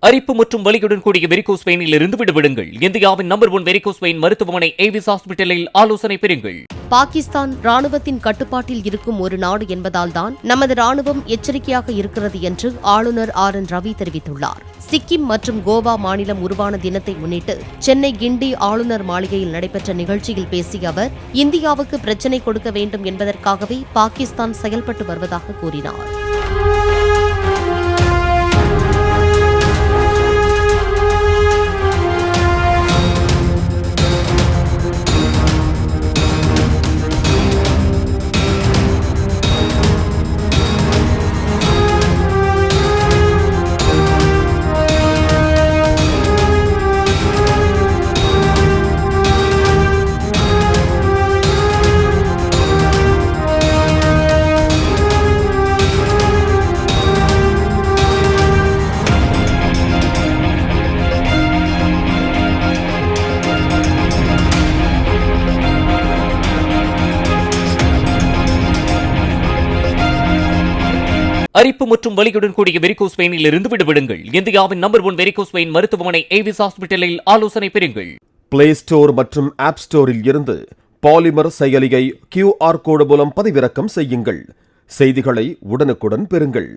அரிப்பு மற்றும் வலியுடன் கூடிய வெரிகோஸ் வெயினில் இருந்து விடுபடுங்கள். இந்தியாவின் நம்பர் 1 வெரிகோஸ் வெயின் மருத்துவமனை ஏவிஸ் ஹாஸ்பிட்டலில் ஆலோசனை பெறுங்கள். பாகிஸ்தான் ராணுவத்தின் கட்டுப்பாட்டில் இருக்கும் ஒரு நாடு என்பதால் தான் நமது ராணுவம் எச்சரிக்கையாக இருக்கிறது என்று ஆளுநர் RN ரவி தெரிவித்துள்ளார். சிக்கிம் மற்றும் கோவா மாநிலம் உருவான தினத்தை முன்னிட்டு சென்னை கிண்டி ஆளுநர் மாளிகையில் நடைபெற்ற நிகழ்ச்சியில் பேசிய அவர், இந்தியாவுக்கு பிரச்சினை கொடுக்க வேண்டும் என்பதற்காகவே பாகிஸ்தான் செயல்பட்டு வருவதாக கூறினார். அரிப்பு மற்றும் வலியுடன் கூடிய வெரிகோஸ் வெயினில் இருந்து விடுபடுங்கள். இந்தியாவின் நம்பர் 1 வெரிகோஸ் வெயின் மருத்துவமனை ஏவிஸ் ஹாஸ்பிட்டலில் ஆலோசனை பெறுங்கள். பிளே ஸ்டோர் மற்றும் ஆப் ஸ்டோரில் இருந்து பாலிமர் செயலியை QR கோடு மூலம் பதிவிறக்கம் செய்யுங்கள். செய்திகளை உடனுக்குடன் பெறுங்கள்.